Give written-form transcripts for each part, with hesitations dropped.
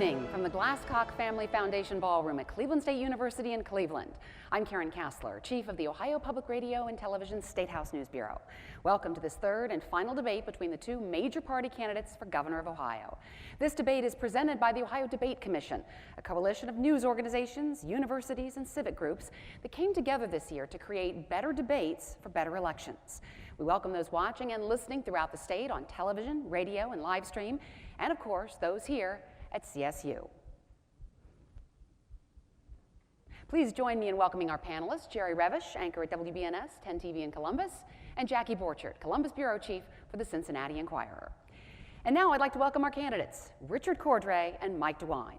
evening from the Glasscock Family Foundation Ballroom at Cleveland State University in Cleveland. I'm Karen Kassler, Chief of the Ohio Public Radio and Television State House News Bureau. Welcome to this third and final debate between the two major party candidates for governor of Ohio. This debate is presented by the Ohio Debate Commission, a coalition of news organizations, universities, and civic groups that came together this year to create better debates for better elections. We welcome those watching and listening throughout the state on television, radio, and live stream, and of course, those here at CSU. Please join me in welcoming our panelists, Jerry Revish, anchor at WBNS 10 TV in Columbus, and Jackie Borchert, Columbus Bureau Chief for the Cincinnati Enquirer. And now I'd like to welcome our candidates, Richard Cordray and Mike DeWine.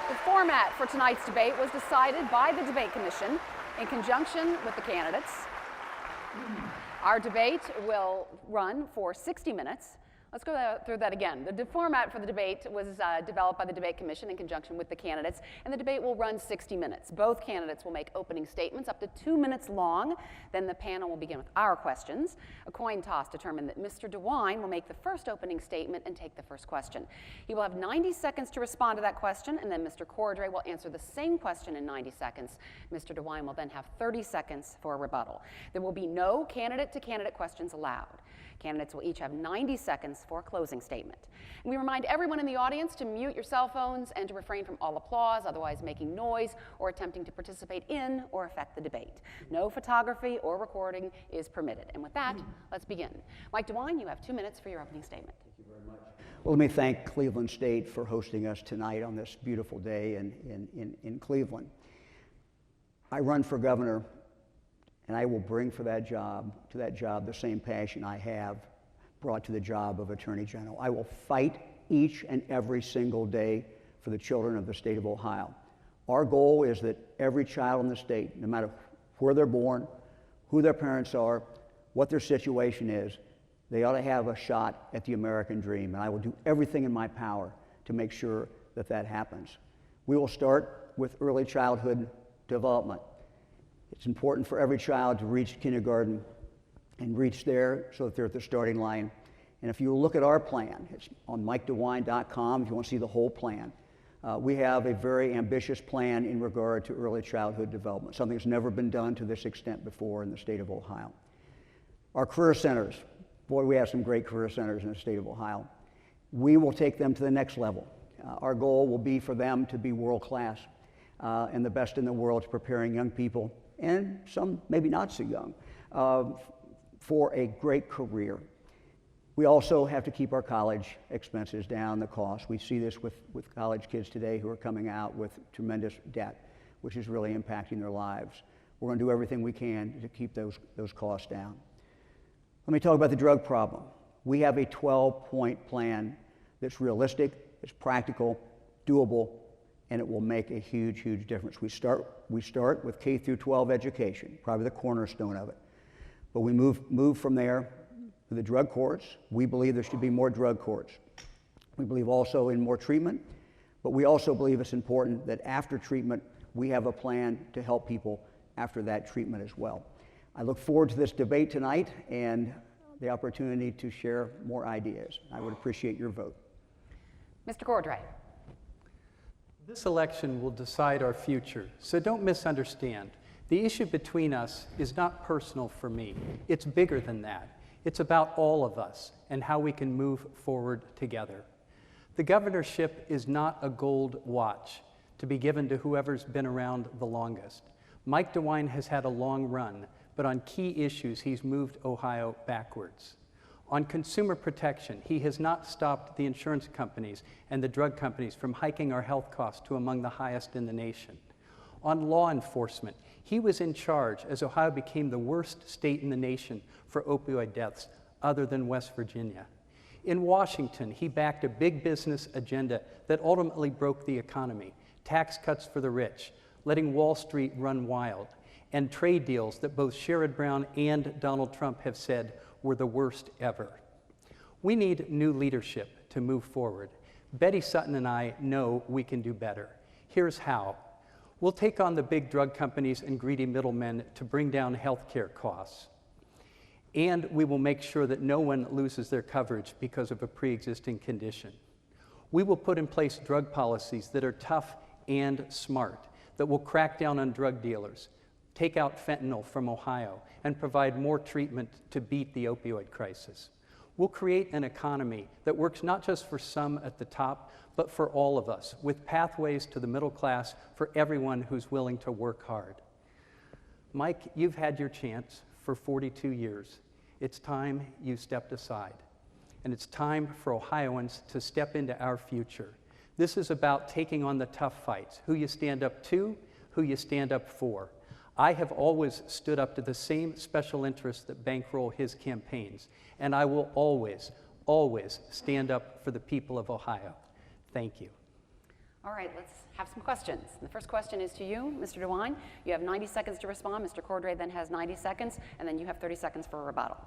The format for tonight's debate was decided by the Debate Commission in conjunction with the candidates. Our debate will run for 60 minutes. Let's go through that again. The format for the debate was developed by the Debate Commission in conjunction with the candidates, and the debate will run 60 minutes. Both candidates will make opening statements up to 2 minutes long. Then the panel will begin with our questions. A coin toss determined that Mr. DeWine will make the first opening statement and take the first question. He will have 90 seconds to respond to that question, and then Mr. Cordray will answer the same question in 90 seconds. Mr. DeWine will then have 30 seconds for a rebuttal. There will be no candidate-to-candidate questions allowed. Candidates will each have 90 seconds for a closing statement. And we remind everyone in the audience to mute your cell phones and to refrain from all applause, otherwise making noise or attempting to participate in or affect the debate. No photography or recording is permitted. And with that, let's begin. Mike DeWine, you have 2 minutes for your opening statement. Thank you very much. Well, let me thank Cleveland State for hosting us tonight on this beautiful day in Cleveland. I run for governor, and I will bring to that job the same passion I have brought to the job of Attorney General. I will fight each and every single day for the children of the state of Ohio. Our goal is that every child in the state, no matter where they're born, who their parents are, what their situation is, they ought to have a shot at the American dream, and I will do everything in my power to make sure that that happens. We will start with early childhood development. It's important for every child to reach kindergarten and reach there so that they're at the starting line. And if you look at our plan, it's on MikeDeWine.com if you want to see the whole plan. We have a very ambitious plan in regard to early childhood development, something that's never been done to this extent before in the state of Ohio. Our career centers, boy, we have some great career centers in the state of Ohio. We will take them to the next level. Our goal will be for them to be world class and the best in the world to preparing young people, and some maybe not so young, for a great career. We also have to keep our college expenses down, the cost. We see this with college kids today who are coming out with tremendous debt, which is really impacting their lives. We're going to do everything we can to keep those costs down. Let me talk about the drug problem. We have a 12-point plan that's realistic, it's practical, doable, and it will make a huge, huge difference. We start with K through 12 education, probably the cornerstone of it. But we move from there to the drug courts. We believe there should be more drug courts. We believe also in more treatment, but we also believe it's important that after treatment, we have a plan to help people after that treatment as well. I look forward to this debate tonight and the opportunity to share more ideas. I would appreciate your vote. Mr. Cordray. This election will decide our future, so don't misunderstand. The issue between us is not personal for me. It's bigger than that. It's about all of us and how we can move forward together. The governorship is not a gold watch to be given to whoever's been around the longest. Mike DeWine has had a long run, but on key issues, he's moved Ohio backwards. On consumer protection, he has not stopped the insurance companies and the drug companies from hiking our health costs to among the highest in the nation. On law enforcement, he was in charge as Ohio became the worst state in the nation for opioid deaths, other than West Virginia. In Washington, he backed a big business agenda that ultimately broke the economy, tax cuts for the rich, letting Wall Street run wild, and trade deals that both Sherrod Brown and Donald Trump have said were the worst ever. We need new leadership to move forward. Betty Sutton and I know we can do better. Here's how. We'll take on the big drug companies and greedy middlemen to bring down healthcare costs. And we will make sure that no one loses their coverage because of a pre-existing condition. We will put in place drug policies that are tough and smart, that will crack down on drug dealers, take out fentanyl from Ohio, and provide more treatment to beat the opioid crisis. We'll create an economy that works not just for some at the top, but for all of us, with pathways to the middle class for everyone who's willing to work hard. Mike, you've had your chance for 42 years. It's time you stepped aside. And it's time for Ohioans to step into our future. This is about taking on the tough fights, who you stand up to, who you stand up for. I have always stood up to the same special interests that bankroll his campaigns, and I will always, always stand up for the people of Ohio. Thank you. All right, let's have some questions. The first question is to you, Mr. DeWine. You have 90 seconds to respond. Mr. Cordray then has 90 seconds, and then you have 30 seconds for a rebuttal.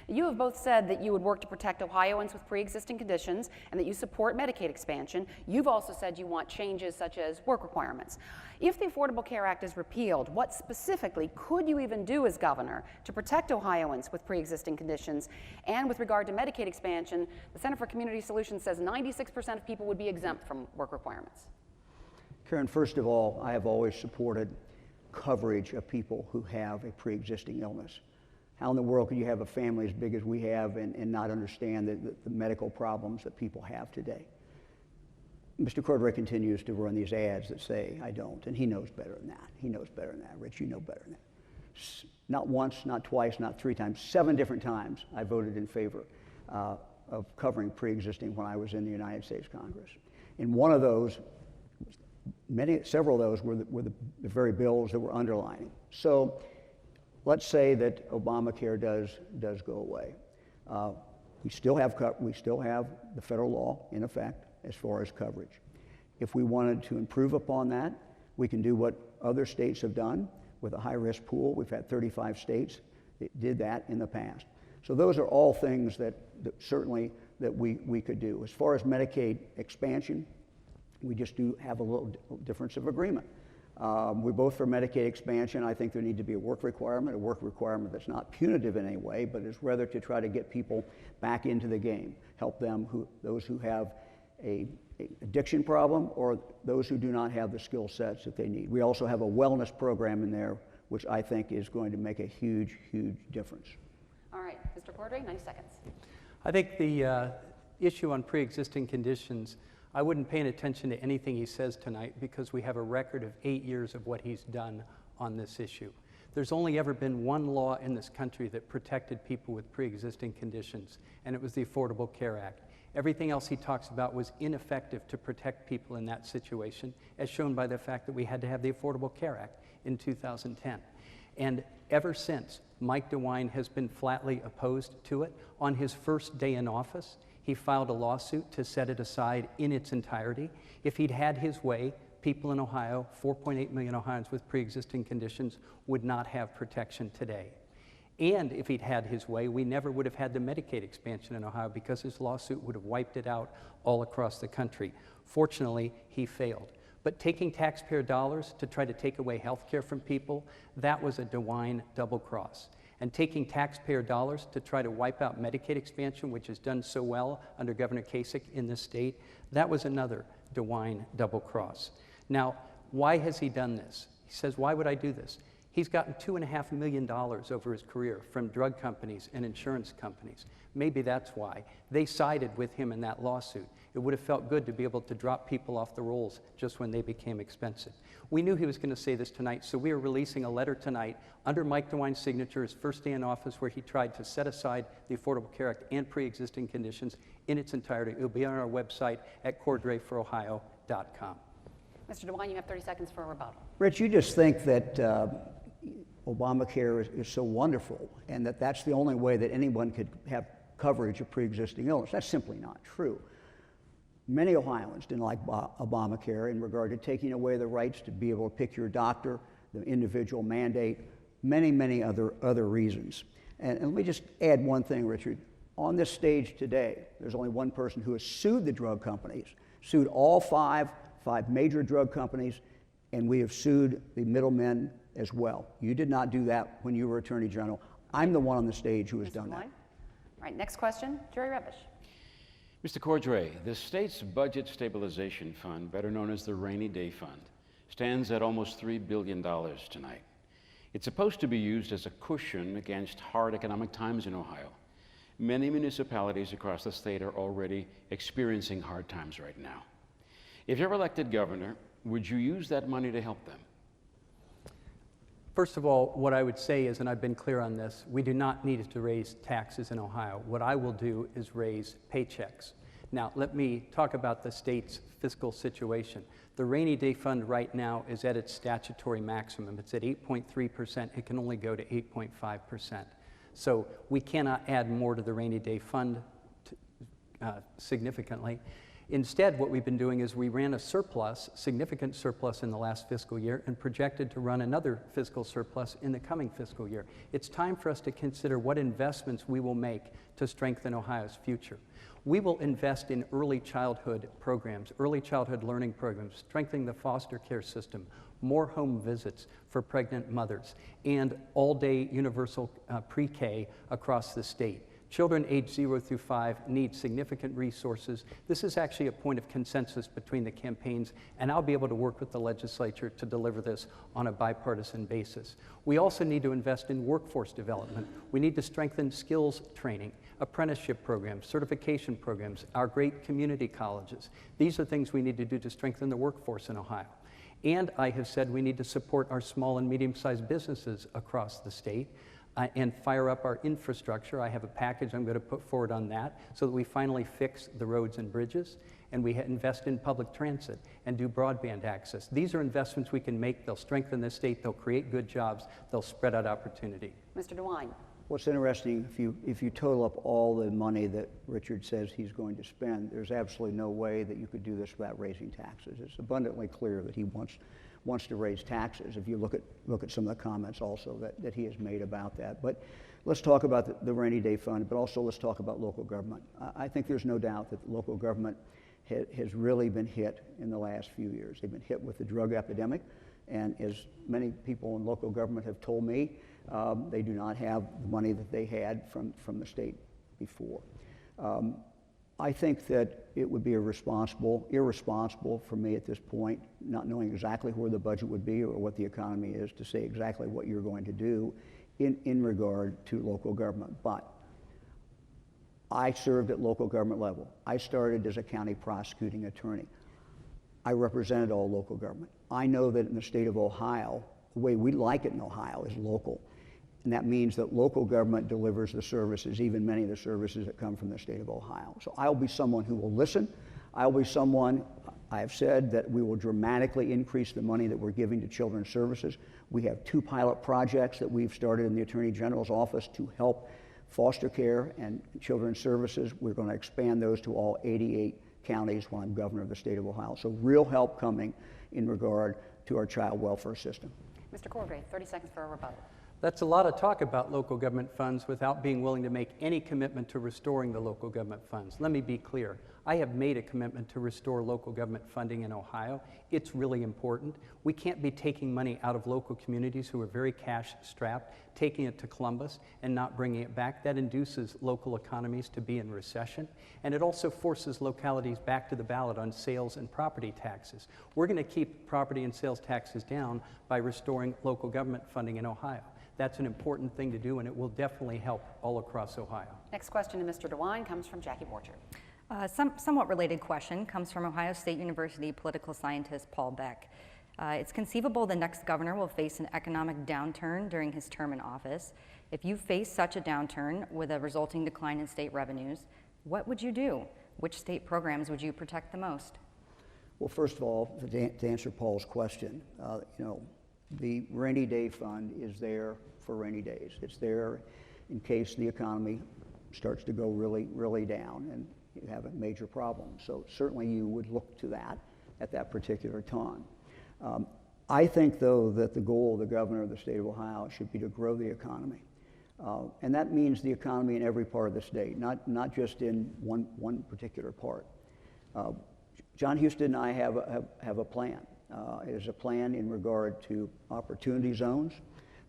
You have both said that you would work to protect Ohioans with pre-existing conditions and that you support Medicaid expansion. You've also said you want changes such as work requirements. If the Affordable Care Act is repealed, what specifically could you even do as governor to protect Ohioans with pre-existing conditions? And with regard to Medicaid expansion, the Center for Community Solutions says 96% of people would be exempt from work requirements. Karen, first of all, I have always supported coverage of people who have a pre-existing illness. How in the world could you have a family as big as we have and not understand the medical problems that people have today? Mr. Cordray continues to run these ads that say, I don't, and he knows better than that. He knows better than that. Rich, you know better than that. Not once, not twice, not three times, 7 different times I voted in favor of covering pre-existing when I was in the United States Congress. And one of those, several of those were the very bills that were underlining. So let's say that Obamacare does go away. We still have the federal law in effect as far as coverage. If we wanted to improve upon that, we can do what other states have done with a high-risk pool. We've had 35 states that did that in the past. So those are all things that certainly that we could do. As far as Medicaid expansion, we just do have a little difference of agreement. We're both for Medicaid expansion. I think there need to be a work requirement that's not punitive in any way, but is rather to try to get people back into the game, help them, those who have a addiction problem or those who do not have the skill sets that they need. We also have a wellness program in there, which I think is going to make a huge, huge difference. All right, Mr. Cordray, 90 seconds. I think the issue on pre-existing conditions, I wouldn't pay attention to anything he says tonight because we have a record of 8 years of what he's done on this issue. There's only ever been one law in this country that protected people with pre-existing conditions, and it was the Affordable Care Act. Everything else he talks about was ineffective to protect people in that situation, as shown by the fact that we had to have the Affordable Care Act in 2010. And ever since, Mike DeWine has been flatly opposed to it. On his first day in office, he filed a lawsuit to set it aside in its entirety. If he'd had his way, people in Ohio, 4.8 million Ohioans with pre-existing conditions, would not have protection today. And if he'd had his way, we never would have had the Medicaid expansion in Ohio because his lawsuit would have wiped it out all across the country. Fortunately, he failed. But taking taxpayer dollars to try to take away health care from people, that was a DeWine double cross. And taking taxpayer dollars to try to wipe out Medicaid expansion, which has done so well under Governor Kasich in this state, that was another DeWine double cross. Now, why has he done this? He says, why would I do this? He's gotten $2.5 million over his career from drug companies and insurance companies. Maybe that's why. They sided with him in that lawsuit. It would have felt good to be able to drop people off the rolls just when they became expensive. We knew he was going to say this tonight, so we are releasing a letter tonight under Mike DeWine's signature, his first day in office, where he tried to set aside the Affordable Care Act and pre-existing conditions in its entirety. It will be on our website at cordrayforohio.com. Mr. DeWine, you have 30 seconds for a rebuttal. Rich, you just think that Obamacare is so wonderful and that's the only way that anyone could have coverage of pre-existing illness. That's simply not true. Many Ohioans didn't like Obamacare in regard to taking away the rights to be able to pick your doctor, the individual mandate, many other reasons. And let me just add one thing, Richard. On this stage today, there's only one person who has sued the drug companies, sued all five major drug companies, and we have sued the middlemen as well. You did not do that when you were Attorney General. I'm the one on the stage who has done that. All right, next question, Jerry Revish. Mr. Cordray, the state's budget stabilization fund, better known as the Rainy Day Fund, stands at almost $3 billion tonight. It's supposed to be used as a cushion against hard economic times in Ohio. Many municipalities across the state are already experiencing hard times right now. If you're elected governor, would you use that money to help them? First of all, what I would say is, and I've been clear on this, we do not need to raise taxes in Ohio. What I will do is raise paychecks. Now, let me talk about the state's fiscal situation. The Rainy Day Fund right now is at its statutory maximum. It's at 8.3%. It can only go to 8.5%. So we cannot add more to the Rainy Day Fund significantly. Instead, what we've been doing is we ran a surplus, significant surplus in the last fiscal year, and projected to run another fiscal surplus in the coming fiscal year. It's time for us to consider what investments we will make to strengthen Ohio's future. We will invest in early childhood programs, early childhood learning programs, strengthening the foster care system, more home visits for pregnant mothers, and all-day universal pre-K across the state. Children aged 0 through 5 need significant resources. This is actually a point of consensus between the campaigns, and I'll be able to work with the legislature to deliver this on a bipartisan basis. We also need to invest in workforce development. We need to strengthen skills training, apprenticeship programs, certification programs, our great community colleges. These are things we need to do to strengthen the workforce in Ohio. And I have said we need to support our small and medium-sized businesses across the state. And fire up our infrastructure. I have a package I'm going to put forward on that so that we finally fix the roads and bridges, and we invest in public transit and do broadband access. These are investments we can make. They'll strengthen the state. They'll create good jobs. They'll spread out opportunity. Mr. DeWine. What's interesting, if you total up all the money that Richard says he's going to spend, there's absolutely no way that you could do this without raising taxes. It's abundantly clear that he wants to raise taxes, if you look at some of the comments also that he has made about that. But let's talk about the Rainy Day Fund, but also let's talk about local government. I think there's no doubt that local government has really been hit in the last few years. They've been hit with the drug epidemic, and as many people in local government have told me, they do not have the money that they had from the state before. I think that it would be irresponsible for me at this point, not knowing exactly where the budget would be or what the economy is, to say exactly what you're going to do in regard to local government. But I served at local government level. I started as a county prosecuting attorney. I represented all local government. I know that in the state of Ohio, the way we like it in Ohio is local. And that means that local government delivers the services, even many of the services that come from the state of Ohio. So I'll be someone who will listen. I'll be someone, I have said that we will dramatically increase the money that we're giving to children's services. We have 2 pilot projects that we've started in the Attorney General's office to help foster care and children's services. We're going to expand those to all 88 counties when I'm governor of the state of Ohio. So real help coming in regard to our child welfare system. Mr. Cordray, 30 seconds for a rebuttal. That's a lot of talk about local government funds without being willing to make any commitment to restoring the local government funds. Let me be clear. I have made a commitment to restore local government funding in Ohio. It's really important. We can't be taking money out of local communities who are very cash strapped, taking it to Columbus and not bringing it back. That induces local economies to be in recession. And it also forces localities back to the ballot on sales and property taxes. We're going to keep property and sales taxes down by restoring local government funding in Ohio. That's an important thing to do, and it will definitely help all across Ohio. Next question to Mr. DeWine comes from Jackie Borchert. Somewhat related question comes from Ohio State University political scientist Paul Beck. It's conceivable the next governor will face an economic downturn during his term in office. If you face such a downturn with a resulting decline in state revenues, what would you do? Which state programs would you protect the most? Well, first of all, to answer Paul's question, the Rainy Day Fund is there for rainy days. It's there in case the economy starts to go really, really down and you have a major problem. So certainly you would look to that at that particular time. I think, though, that the goal of the governor of the state of Ohio should be to grow the economy. And that means the economy in every part of the state, not just in one particular part. John Houston and I have a plan. It is a plan in regard to opportunity zones.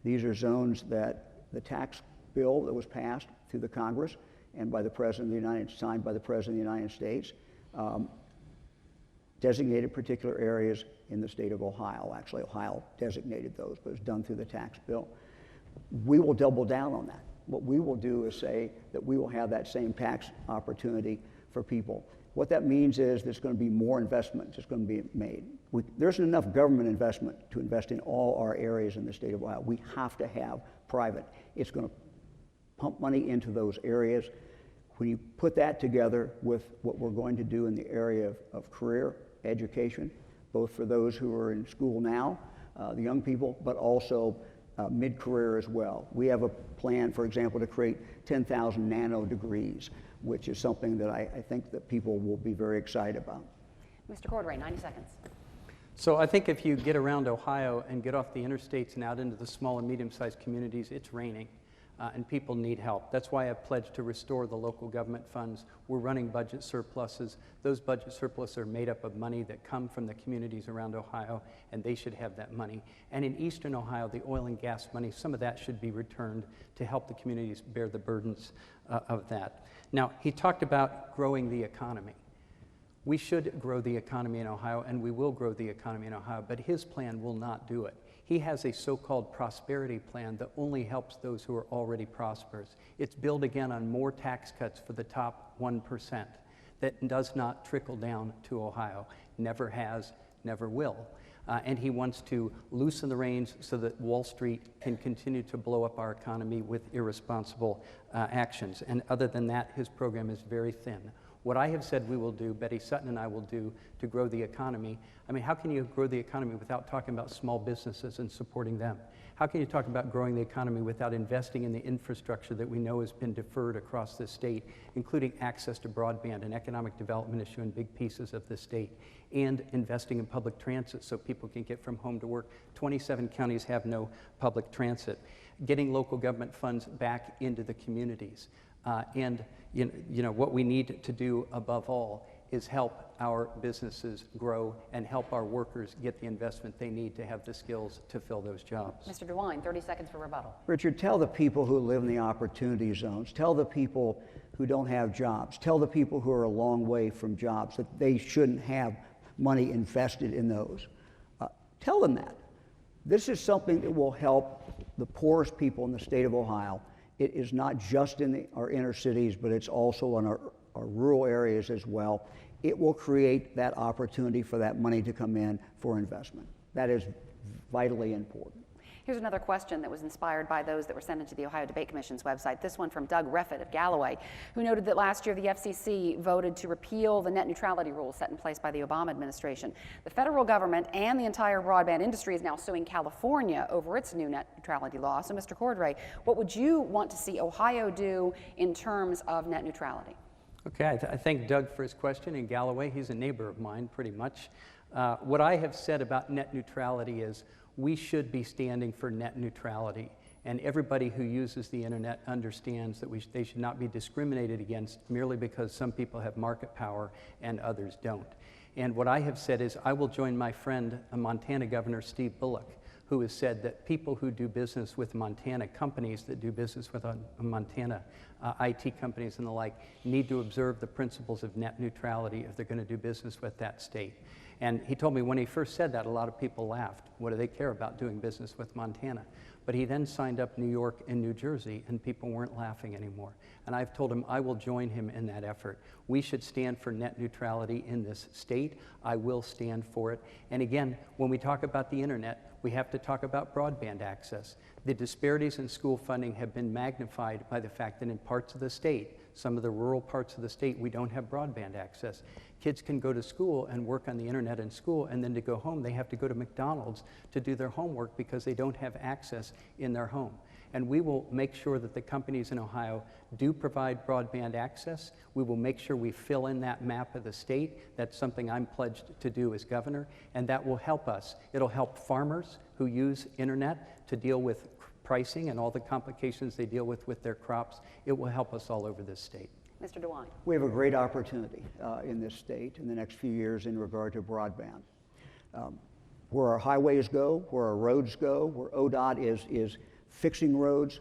These are zones that the tax bill that was passed through the Congress and by the President of the signed by the President of the United States, designated particular areas in the state of Ohio. Actually, Ohio designated those, but it's done through the tax bill. We will double down on that. What we will do is say that we will have that same tax opportunity for people. What that means is there's going to be more investment that's going to be made. There isn't enough government investment to invest in all our areas in the state of Ohio. We have to have private. It's going to pump money into those areas. When you put that together with what we're going to do in the area of career education, both for those who are in school now, the young people, but also mid-career as well. We have a plan, for example, to create 10,000 nano degrees, which is something that I think that people will be very excited about. Mr. Cordray, 90 seconds. So I think if you get around Ohio and get off the interstates and out into the small and medium-sized communities, it's raining. And people need help. That's why I've pledged to restore the local government funds. We're running budget surpluses. Those budget surpluses are made up of money that come from the communities around Ohio, and they should have that money. And in eastern Ohio, the oil and gas money, some of that should be returned to help the communities bear the burdens of that. Now, he talked about growing the economy. We should grow the economy in Ohio, and we will grow the economy in Ohio, but his plan will not do it. He has a so-called prosperity plan that only helps those who are already prosperous. It's built again on more tax cuts for the top 1% that does not trickle down to Ohio. Never has, never will. And he wants to loosen the reins so that Wall Street can continue to blow up our economy with irresponsible actions. And other than that, his program is very thin. What I have said we will do, Betty Sutton and I will do to grow the economy. I mean, how can you grow the economy without talking about small businesses and supporting them? How can you talk about growing the economy without investing in the infrastructure that we know has been deferred across the state, including access to broadband, an economic development issue in big pieces of the state, and investing in public transit so people can get from home to work? 27 counties have no public transit. Getting local government funds back into the communities. And what we need to do above all is help our businesses grow and help our workers get the investment they need to have the skills to fill those jobs. Mr. DeWine, 30 seconds for rebuttal. Richard, tell the people who live in the opportunity zones, tell the people who don't have jobs, tell the people who are a long way from jobs that they shouldn't have money invested in those. Tell them that. This is something that will help the poorest people in the state of Ohio. It is not just in our inner cities, but it's also in our rural areas as well. It will create that opportunity for that money to come in for investment. That is vitally important. Here's another question that was inspired by those that were sent into the Ohio Debate Commission's website. This one from Doug Reffitt of Galloway, who noted that last year the FCC voted to repeal the net neutrality rules set in place by the Obama administration. The federal government and the entire broadband industry is now suing California over its new net neutrality law. So, Mr. Cordray, what would you want to see Ohio do in terms of net neutrality? Okay, I thank Doug for his question. In Galloway, he's a neighbor of mine pretty much. What I have said about net neutrality is we should be standing for net neutrality. And everybody who uses the internet understands that they should not be discriminated against merely because some people have market power and others don't. And what I have said is I will join my friend, Montana Governor Steve Bullock, who has said that people who do business with Montana, companies that do business with Montana, IT companies and the like, need to observe the principles of net neutrality if they're going to do business with that state. And he told me when he first said that, a lot of people laughed. What do they care about doing business with Montana? But he then signed up New York and New Jersey, and people weren't laughing anymore. And I've told him I will join him in that effort. We should stand for net neutrality in this state. I will stand for it. And again, when we talk about the internet, we have to talk about broadband access. The disparities in school funding have been magnified by the fact that in parts of the state, some of the rural parts of the state, we don't have broadband access. Kids can go to school and work on the internet in school, and then to go home, they have to go to McDonald's to do their homework because they don't have access in their home. And we will make sure that the companies in Ohio do provide broadband access. We will make sure we fill in that map of the state. That's something I'm pledged to do as governor, and that will help us. It'll help farmers who use internet to deal with pricing and all the complications they deal with their crops. It will help us all over this state. Mr. DeWine. We have a great opportunity in this state in the next few years in regard to broadband. Where our highways go, where our roads go, where ODOT is fixing roads,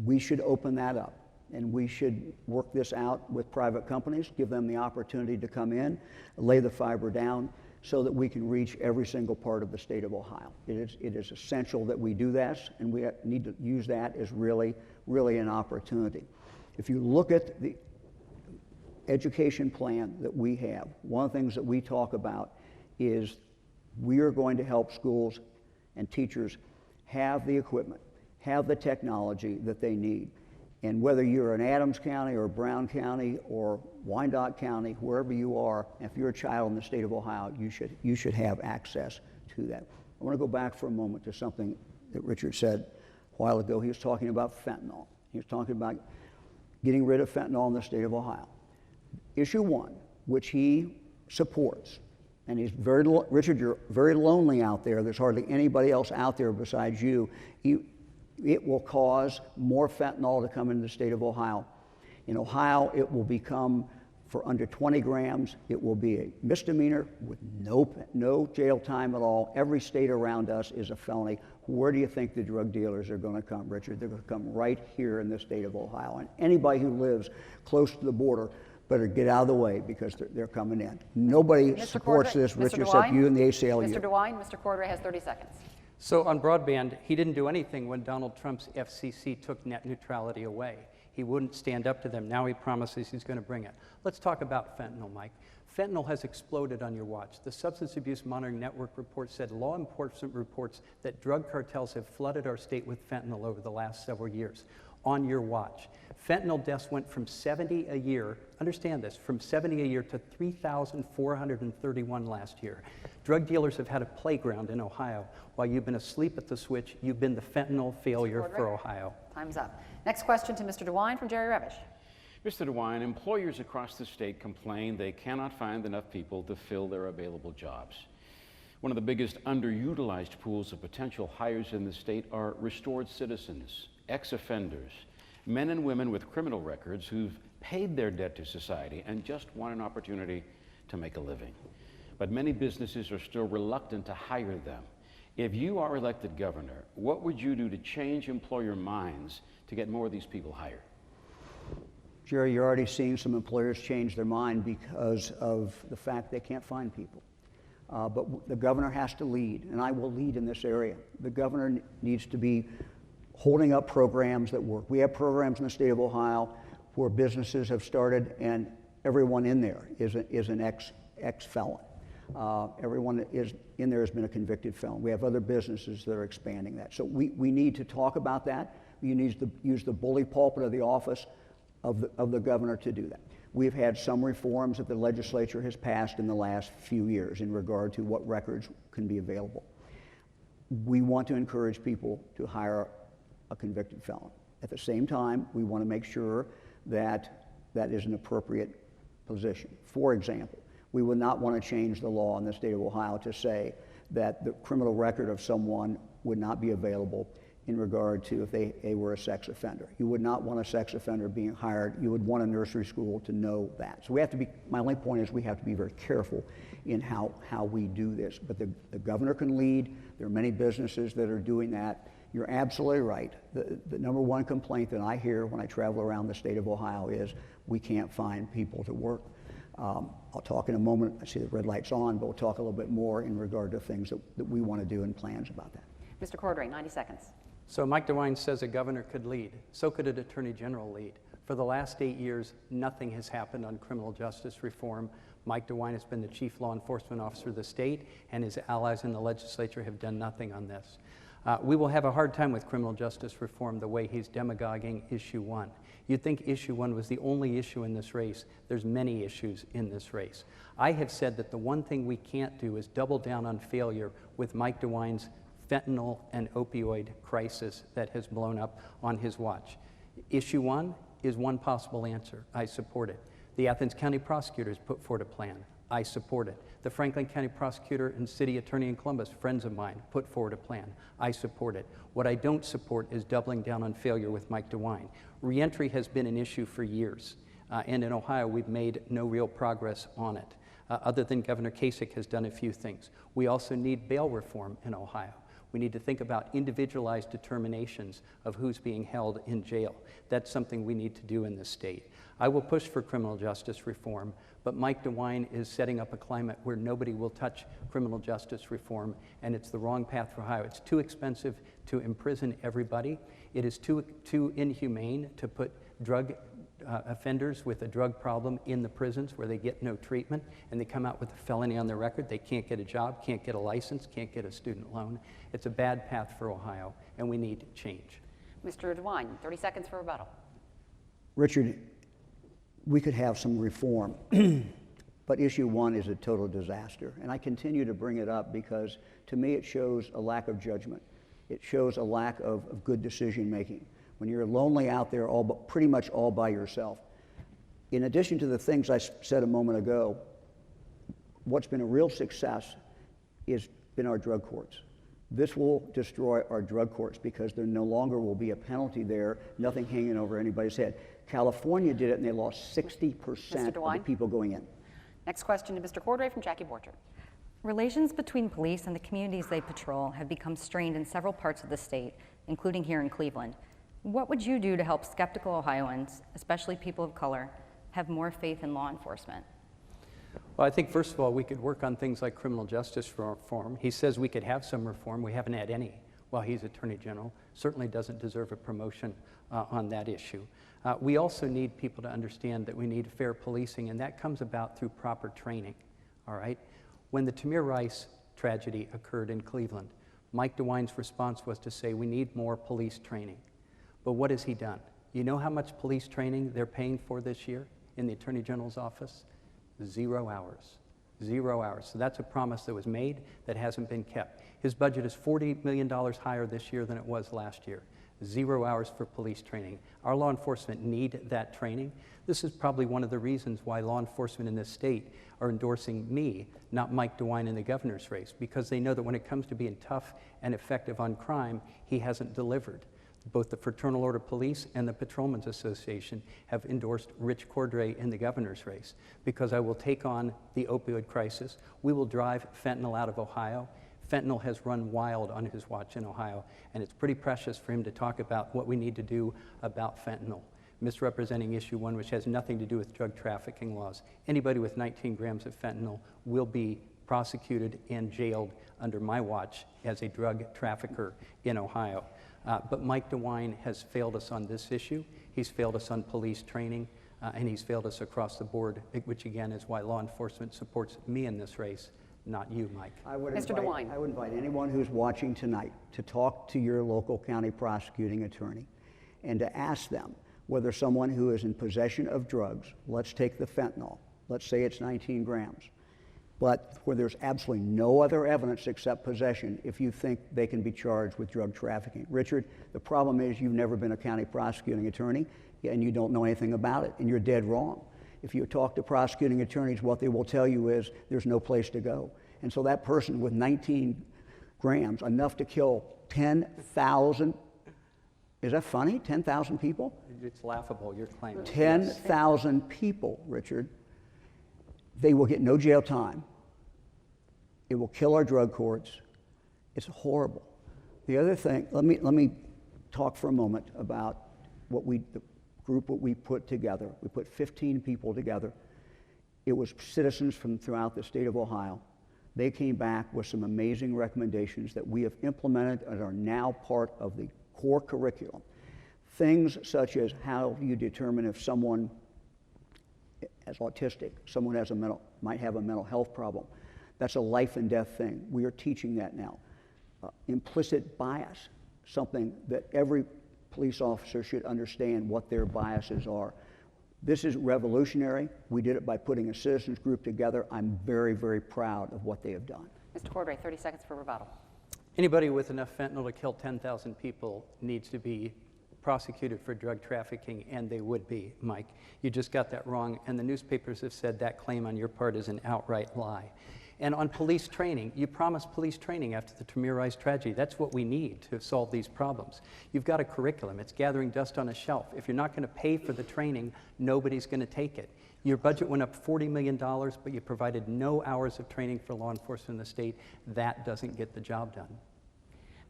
we should open that up. And we should work this out with private companies, give them the opportunity to come in, lay the fiber down, so that we can reach every single part of the state of Ohio. It is essential that we do this, and we need to use that as really an opportunity. If you look at the education plan that we have, one of the things that we talk about is we are going to help schools and teachers have the equipment, have the technology that they need. And whether you're in Adams County or Brown County or Wyandotte County, wherever you are, if you're a child in the state of Ohio, you should have access to that. I want to go back for a moment to something that Richard said a while ago. He was talking about fentanyl. He was talking about getting rid of fentanyl in the state of Ohio. Issue 1, which he supports, and he's Richard, you're very lonely out there. There's hardly anybody else out there besides you. It will cause more fentanyl to come into the state of Ohio. In Ohio, it will become, for under 20 grams, it will be a misdemeanor with no jail time at all. Every state around us is a felony. Where do you think the drug dealers are going to come, Richard? They're going to come right here in the state of Ohio. And anybody who lives close to the border better get out of the way, because they're coming in. Nobody supports this, Richard, except you and the ACLU. Mr. DeWine, Mr. Cordray has 30 seconds. So on broadband, he didn't do anything when Donald Trump's FCC took net neutrality away. He wouldn't stand up to them. Now he promises he's going to bring it. Let's talk about fentanyl, Mike. Fentanyl has exploded on your watch. The Substance Abuse Monitoring Network report said law enforcement reports that drug cartels have flooded our state with fentanyl over the last several years. On your watch. Fentanyl deaths went from 70 a year, understand this, from 70 a year to 3,431 last year. Drug dealers have had a playground in Ohio. While you've been asleep at the switch, you've been the fentanyl failure for Ohio. Time's up. Next question to Mr. DeWine from Jerry Revish. Mr. DeWine, employers across the state complain they cannot find enough people to fill their available jobs. One of the biggest underutilized pools of potential hires in the state are restored citizens, ex-offenders, men and women with criminal records who've paid their debt to society and just want an opportunity to make a living. But many businesses are still reluctant to hire them. If you are elected governor, what would you do to change employer minds to get more of these people hired? Jerry, you're already seeing some employers change their mind because of the fact they can't find people. But the governor has to lead, and I will lead in this area. The governor needs to be holding up programs that work. We have programs in the state of Ohio where businesses have started, and everyone in there is an ex-felon. Everyone is in there has been a convicted felon. We have other businesses that are expanding that. So we need to talk about that. You need to use the bully pulpit of the office of the governor to do that. We've had some reforms that the legislature has passed in the last few years in regard to what records can be available. We want to encourage people to hire a convicted felon. At the same time, we want to make sure that that is an appropriate position. For example, we would not want to change the law in the state of Ohio to say that the criminal record of someone would not be available in regard to if they were a sex offender. You would not want a sex offender being hired. You would want a nursery school to know that. So we have to be, my only point is we have to be very careful in how we do this. But the governor can lead. There are many businesses that are doing that. You're absolutely right. The number one complaint that I hear when I travel around the state of Ohio is we can't find people to work. I'll talk in a moment. I see the red light's on, but we'll talk a little bit more in regard to things that we want to do and plans about that. Mr. Cordray, 90 seconds. So Mike DeWine says a governor could lead. So could an attorney general lead. For the last 8 years, nothing has happened on criminal justice reform. Mike DeWine has been the chief law enforcement officer of the state, and his allies in the legislature have done nothing on this. We will have a hard time with criminal justice reform the way he's demagoguing issue 1. You'd think issue 1 was the only issue in this race. There's many issues in this race. I have said that the one thing we can't do is double down on failure with Mike DeWine's fentanyl and opioid crisis that has blown up on his watch. Issue 1 is one possible answer. I support it. The Athens County prosecutors put forward a plan. I support it. The Franklin County prosecutor and city attorney in Columbus, friends of mine, put forward a plan. I support it. What I don't support is doubling down on failure with Mike DeWine. Reentry has been an issue for years, and in Ohio we've made no real progress on it, other than Governor Kasich has done a few things. We also need bail reform in Ohio. We need to think about individualized determinations of who's being held in jail. That's something we need to do in this state. I will push for criminal justice reform, but Mike DeWine is setting up a climate where nobody will touch criminal justice reform, and it's the wrong path for Ohio. It's too expensive to imprison everybody. It is too inhumane to put drug offenders with a drug problem in the prisons where they get no treatment and they come out with a felony on their record. They can't get a job, can't get a license, can't get a student loan. It's a bad path for Ohio, and we need change. Mr. DeWine, 30 seconds for rebuttal. Richard, we could have some reform, but issue one is a total disaster. And I continue to bring it up because to me it shows a lack of judgment. It shows a lack of good decision making. When you're lonely out there pretty much all by yourself. In addition to the things I said a moment ago, what's been a real success has been our drug courts. This will destroy our drug courts because there no longer will be a penalty there, nothing hanging over anybody's head. California did it and they lost 60% of the people going in. Next question to Mr. Cordray from Jackie Borchert. Relations between police and the communities they patrol have become strained in several parts of the state, including here in Cleveland. What would you do to help skeptical Ohioans, especially people of color, have more faith in law enforcement? Well, I think first of all, we could work on things like criminal justice reform. He says we could have some reform. We haven't had any while he's Attorney General. Certainly doesn't deserve a promotion on that issue. We also need people to understand that we need fair policing, and that comes about through proper training, all right? When the Tamir Rice tragedy occurred in Cleveland, Mike DeWine's response was to say we need more police training. But what has he done? You know how much police training they're paying for this year in the Attorney General's office? 0 hours. 0 hours. So that's a promise that was made that hasn't been kept. His budget is $40 million higher this year than it was last year. 0 hours for police training. Our law enforcement need that training. This is probably one of the reasons why law enforcement in this state are endorsing me, not Mike DeWine in the governor's race, because they know that when it comes to being tough and effective on crime, he hasn't delivered. Both the Fraternal Order Police and the Patrolmen's Association have endorsed Rich Cordray in the governor's race because I will take on the opioid crisis. We will drive fentanyl out of Ohio. Fentanyl has run wild on his watch in Ohio, and it's pretty precious for him to talk about what we need to do about fentanyl, misrepresenting issue one, which has nothing to do with drug trafficking laws. Anybody with 19 grams of fentanyl will be prosecuted and jailed under my watch as a drug trafficker in Ohio. But Mike DeWine has failed us on this issue. He's failed us on police training, and he's failed us across the board, which again is why law enforcement supports me in this race, not you, Mike. Mr. DeWine. I would invite anyone who's watching tonight to talk to your local county prosecuting attorney and to ask them whether someone who is in possession of drugs, let's take the fentanyl, let's say it's 19 grams, but where there's absolutely no other evidence except possession, if you think they can be charged with drug trafficking. Richard, the problem is you've never been a county prosecuting attorney and you don't know anything about it, and you're dead wrong. If you talk to prosecuting attorneys, what they will tell you is there's no place to go. And so that person with 19 grams, enough to kill 10,000, is that funny? 10,000 people? It's laughable, your claim. 10,000 people, Richard. They will get no jail time. It will kill our drug courts. It's horrible. The other thing, let me talk for a moment about the group we put together. We put 15 people together. It was citizens from throughout the state of Ohio. They came back with some amazing recommendations that we have implemented and are now part of the core curriculum. Things such as how you determine if someone as autistic, someone might have a mental health problem. That's a life and death thing. We are teaching that now. Implicit bias, something that every police officer should understand what their biases are. This is revolutionary. We did it by putting a citizens group together. I'm very, very proud of what they have done. Mr. Cordray, 30 seconds for rebuttal. Anybody with enough fentanyl to kill 10,000 people needs to be prosecuted for drug trafficking, and they would be, Mike. You just got that wrong, and the newspapers have said that claim on your part is an outright lie. And on police training, you promised police training after the Tremere Rise tragedy. That's what we need to solve these problems. You've got a curriculum. It's gathering dust on a shelf. If you're not going to pay for the training, nobody's going to take it. Your budget went up $40 million, but you provided no hours of training for law enforcement in the state. That doesn't get the job done.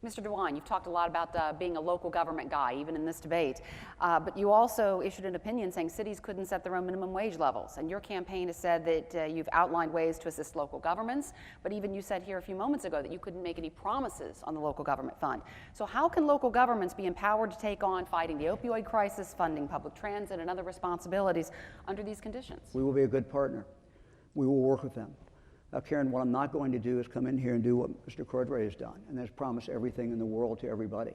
Mr. DeWine, you've talked a lot about being a local government guy, even in this debate, but you also issued an opinion saying cities couldn't set their own minimum wage levels, and your campaign has said that you've outlined ways to assist local governments, but even you said here a few moments ago that you couldn't make any promises on the local government fund. So how can local governments be empowered to take on fighting the opioid crisis, funding public transit, and other responsibilities under these conditions? We will be a good partner. We will work with them. Karen, what I'm not going to do is come in here and do what Mr. Cordray has done, and that's promise everything in the world to everybody.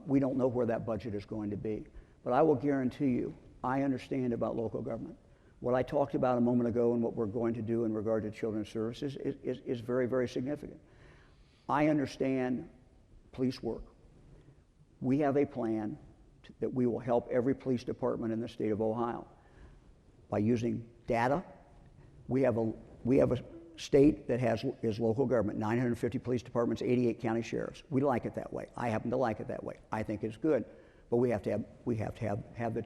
We don't know where that budget is going to be, but I will guarantee you, I understand about local government. What I talked about a moment ago and what we're going to do in regard to children's services is very, very significant. I understand police work. We have a plan that we will help every police department in the state of Ohio by using data. We have a state that is local government, 950 police departments, 88 county sheriffs. We like it that way. I happen to like it that way. I think it's good, but we have to have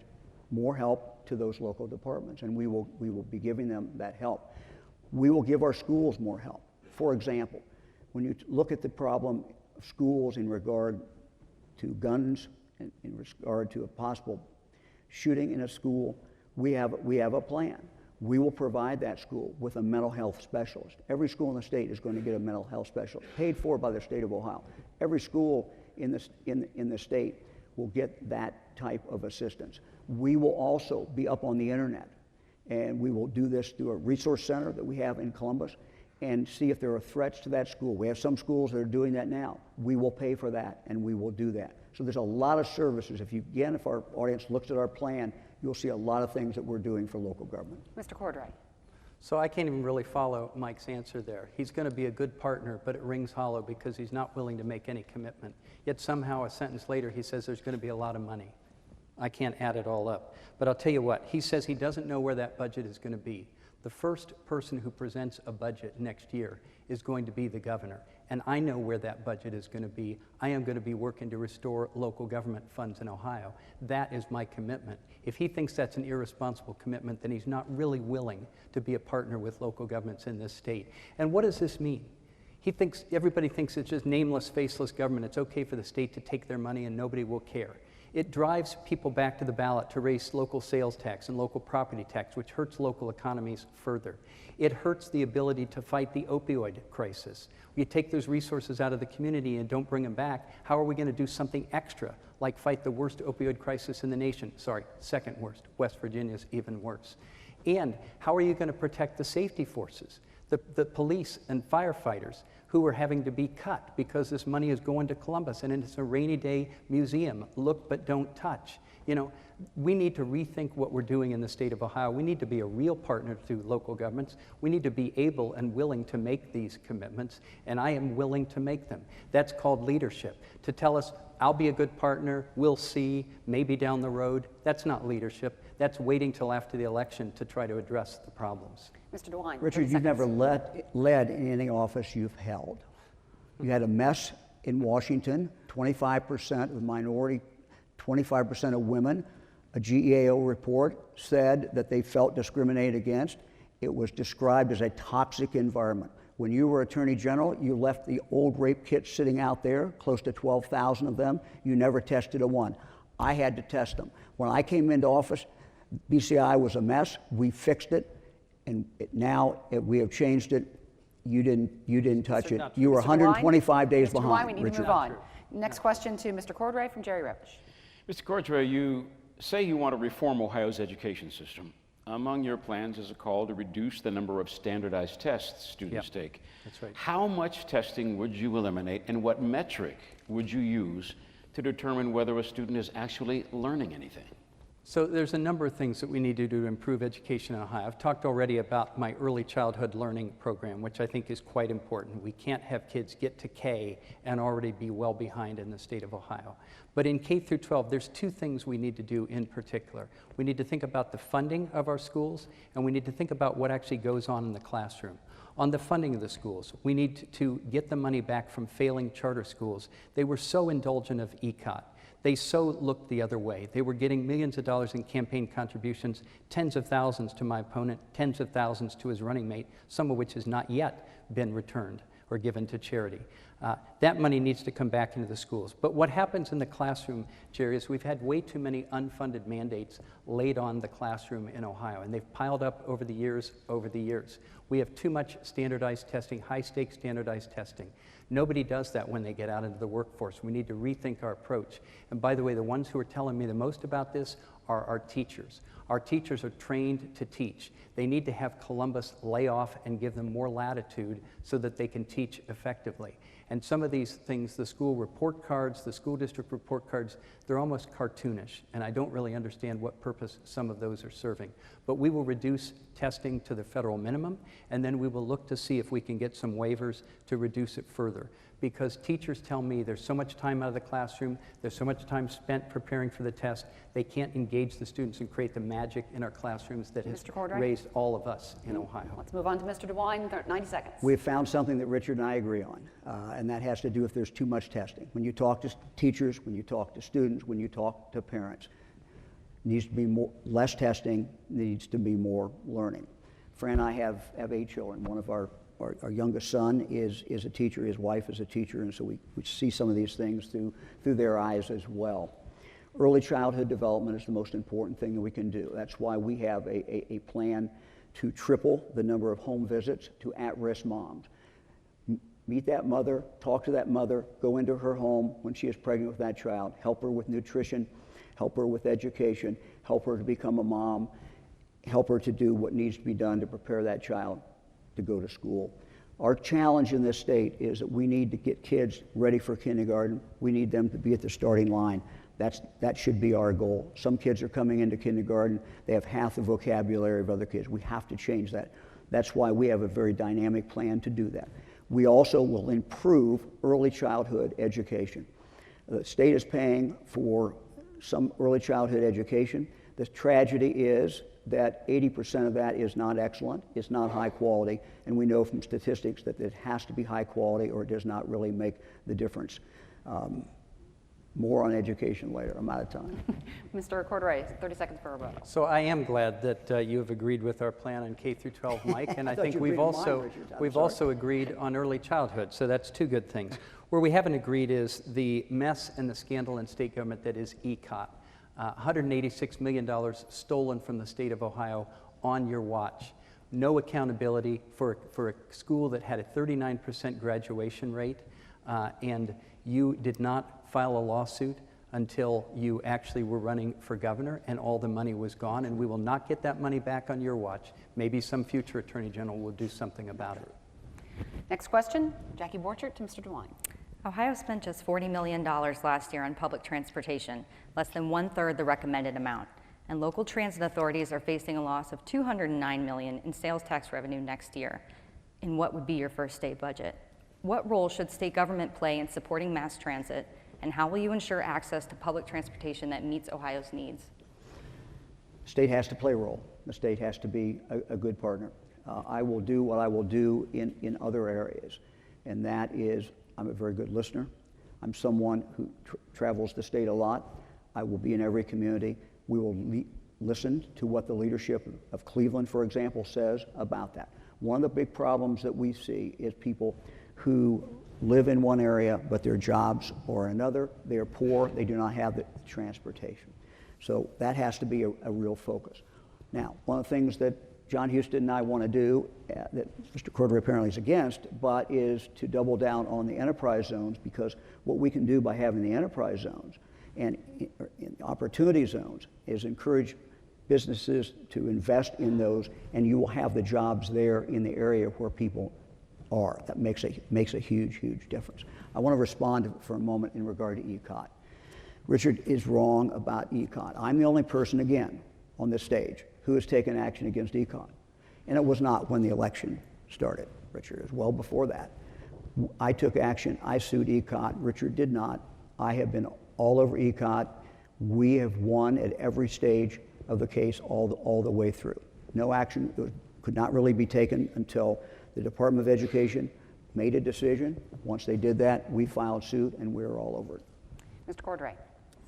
more help to those local departments, and we will be giving them that help. We will give our schools more help. For example, when you look at the problem of schools in regard to guns, in regard to a possible shooting in a school, we have a plan. We will provide that school with a mental health specialist. Every school in the state is going to get a mental health specialist, paid for by the state of Ohio. Every school in the state will get that type of assistance. We will also be up on the internet, and we will do this through a resource center that we have in Columbus and see if there are threats to that school. We have some schools that are doing that now. We will pay for that, and we will do that. So there's a lot of services. If our audience looks at our plan, you'll see a lot of things that we're doing for local government. Mr. Cordray. So I can't even really follow Mike's answer there. He's going to be a good partner, but it rings hollow because he's not willing to make any commitment. Yet somehow a sentence later he says there's going to be a lot of money. I can't add it all up. But I'll tell you what, he says he doesn't know where that budget is going to be. The first person who presents a budget next year is going to be the governor. And I know where that budget is going to be. I am going to be working to restore local government funds in Ohio. That is my commitment. If he thinks that's an irresponsible commitment, then he's not really willing to be a partner with local governments in this state. And what does this mean? Everybody thinks it's just nameless, faceless government. It's okay for the state to take their money and nobody will care. It drives people back to the ballot to raise local sales tax and local property tax, which hurts local economies further. It hurts the ability to fight the opioid crisis. You take those resources out of the community and don't bring them back, how are we going to do something extra, like fight the worst opioid crisis in the nation? Sorry, second worst. West Virginia's even worse. And how are you going to protect the safety forces, the police and firefighters who are having to be cut because this money is going to Columbus and it's a rainy day museum, look but don't touch. You know, we need to rethink what we're doing in the state of Ohio. We need to be a real partner to local governments. We need to be able and willing to make these commitments, and I am willing to make them. That's called leadership. To tell us, I'll be a good partner, we'll see, maybe down the road, that's not leadership. That's waiting till after the election to try to address the problems. Mr. DeWine. Richard, you've never led in any office you've held. You had a mess in Washington, 25% of minority, 25% of women. A GEAO report said that they felt discriminated against. It was described as a toxic environment. When you were Attorney General, you left the old rape kits sitting out there, close to 12,000 of them. You never tested a one. I had to test them. When I came into office, BCI was a mess. We fixed it, and we have changed it. You didn't touch it. You were 125 days Mr. behind. DeWine, we need to move on. Next question to Mr. Cordray from Jerry Revish. Mr. Cordray, you say you want to reform Ohio's education system. Among your plans is a call to reduce the number of standardized tests students take. That's right. How much testing would you eliminate, and what metric would you use to determine whether a student is actually learning anything? So there's a number of things that we need to do to improve education in Ohio. I've talked already about my early childhood learning program, which I think is quite important. We can't have kids get to K and already be well behind in the state of Ohio. But in K through 12, there's two things we need to do in particular. We need to think about the funding of our schools, and we need to think about what actually goes on in the classroom. On the funding of the schools, we need to get the money back from failing charter schools. They were so indulgent of ECOT. They so looked the other way. They were getting millions of dollars in campaign contributions, tens of thousands to my opponent, tens of thousands to his running mate, some of which has not yet been returned or given to charity. That money needs to come back into the schools. But what happens in the classroom, Jerry, is we've had way too many unfunded mandates laid on the classroom in Ohio, and they've piled up over the years. We have too much standardized testing, high-stakes standardized testing. Nobody does that when they get out into the workforce. We need to rethink our approach. And by the way, the ones who are telling me the most about this are our teachers. Our teachers are trained to teach. They need to have Columbus lay off and give them more latitude so that they can teach effectively. And some of these things, the school report cards, the school district report cards, they're almost cartoonish, and I don't really understand what purpose some of those are serving. But we will reduce testing to the federal minimum, and then we will look to see if we can get some waivers to reduce it further. Because teachers tell me there's so much time out of the classroom, there's so much time spent preparing for the test, they can't engage the students and create the magic in our classrooms that has raised all of us in Ohio. Let's move on to Mr. DeWine, 90 seconds. We've found something that Richard and I agree on, and that has to do if there's too much testing. When you talk to teachers, when you talk to students, when you talk to parents, needs to be less testing, needs to be more learning. Fran and I have 8 children. One of our youngest son is a teacher, his wife is a teacher, and so we see some of these things through their eyes as well. Early childhood development is the most important thing that we can do. That's why we have a plan to triple the number of home visits to at-risk moms. Meet that mother, talk to that mother, go into her home when she is pregnant with that child, help her with nutrition, help her with education, help her to become a mom, help her to do what needs to be done to prepare that child to go to school. Our challenge in this state is that we need to get kids ready for kindergarten. We need them to be at the starting line. That should be our goal. Some kids are coming into kindergarten, they have half the vocabulary of other kids. We have to change that. That's why we have a very dynamic plan to do that. We also will improve early childhood education. The state is paying for some early childhood education. The tragedy is that 80% of that is not excellent, it's not high quality, and we know from statistics that it has to be high quality or it does not really make the difference. More on education later. I'm out of time. Mr. Cordray, 30 seconds for rebuttal. So I am glad that you have agreed with our plan on K through 12, Mike, and I think we've also agreed on early childhood. So that's two good things. Where we haven't agreed is the mess and the scandal in state government that is ECOT. $186 million stolen from the state of Ohio on your watch. No accountability for a school that had a 39% graduation rate, and you did not file a lawsuit until you actually were running for governor, and all the money was gone, and we will not get that money back on your watch. Maybe some future attorney general will do something about it. Next question, Jackie Borchert to Mr. DeWine. Ohio spent just $40 million last year on public transportation, less than 1/3 the recommended amount. And local transit authorities are facing a loss of $209 million in sales tax revenue next year. In what would be your first state budget? What role should state government play in supporting mass transit, and how will you ensure access to public transportation that meets Ohio's needs? The state has to play a role. The state has to be a good partner. I will do what I will do in other areas, and that is I'm a very good listener. I'm someone who travels the state a lot. I will be in every community. We will listen to what the leadership of Cleveland, for example, says about that. One of the big problems that we see is people who live in one area, but their jobs are another. They are poor. They do not have the transportation. So that has to be a real focus. Now, one of the things that John Houston and I want to do, that Mr. Cordray apparently is against, but is to double down on the enterprise zones, because what we can do by having the enterprise zones and opportunity zones is encourage businesses to invest in those, and you will have the jobs there in the area where people are. That makes a huge, huge difference. I want to respond for a moment in regard to ECOT. Richard is wrong about econ. I'm the only person, again, on this stage who has taken action against econ. And it was not when the election started, Richard. It was well before that. I took action. I sued ECOT. Richard did not. I have been all over ECOT. We have won at every stage of the case all the way through. No action could not really be taken until the Department of Education made a decision. Once they did that, we filed suit, and we were all over it. Mr. Cordray.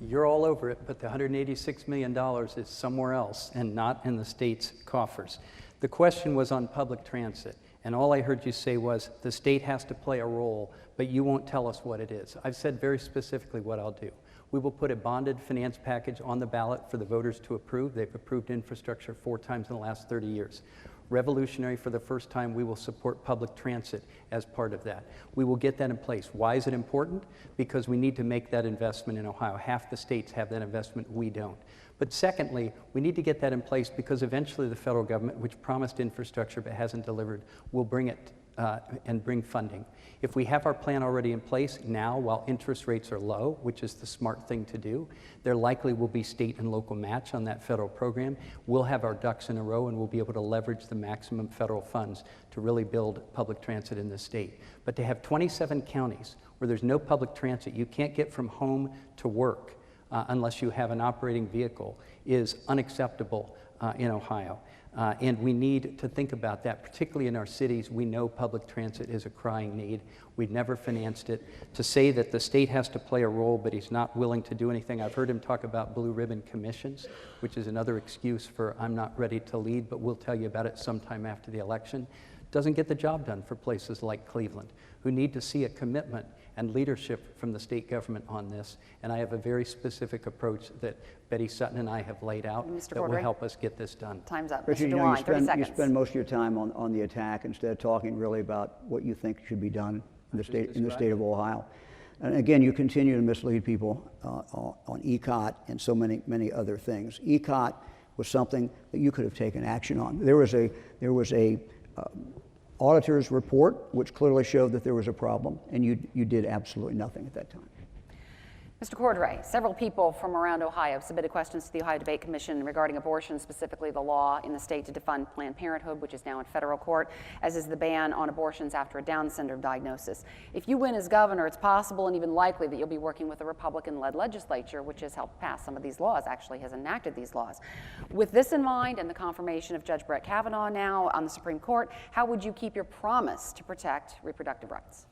You're all over it, but the $186 million is somewhere else and not in the state's coffers. The question was on public transit, and all I heard you say was the state has to play a role, but you won't tell us what it is. I've said very specifically what I'll do. We will put a bonded finance package on the ballot for the voters to approve. They've approved infrastructure 4 times in the last 30 years. Revolutionary, for the first time, we will support public transit as part of that. We will get that in place. Why is it important? Because we need to make that investment in Ohio. Half the states have that investment, we don't. But secondly, we need to get that in place because eventually the federal government, which promised infrastructure but hasn't delivered, will bring it and bring funding. If we have our plan already in place now, while interest rates are low, which is the smart thing to do, there likely will be state and local match on that federal program. We'll have our ducks in a row and we'll be able to leverage the maximum federal funds to really build public transit in the state. But to have 27 counties where there's no public transit, you can't get from home to work unless you have an operating vehicle, is unacceptable in Ohio. And we need to think about that, particularly in our cities. We know public transit is a crying need. We've never financed it. To say that the state has to play a role, but he's not willing to do anything. I've heard him talk about blue ribbon commissions, which is another excuse for I'm not ready to lead, but we'll tell you about it sometime after the election. Doesn't get the job done for places like Cleveland, who need to see a commitment and leadership from the state government on this. And I have a very specific approach that Betty Sutton and I have laid out that will help us get this done. Time's up. Richard, Mr. DeWine, 30 seconds. you spend most of your time on the attack instead of talking really about what you think should be done in the state of Ohio. And again, you continue to mislead people on ECOT and so many other things. ECOT was something that you could have taken action on. There was a auditor's report which clearly showed that there was a problem, and you did absolutely nothing at that time. Mr. Cordray, several people from around Ohio submitted questions to the Ohio Debate Commission regarding abortion, specifically the law in the state to defund Planned Parenthood, which is now in federal court, as is the ban on abortions after a Down syndrome diagnosis. If you win as governor, it's possible and even likely that you'll be working with a Republican-led legislature, which has helped pass some of these laws, actually has enacted these laws. With this in mind and the confirmation of Judge Brett Kavanaugh now on the Supreme Court, how would you keep your promise to protect reproductive rights?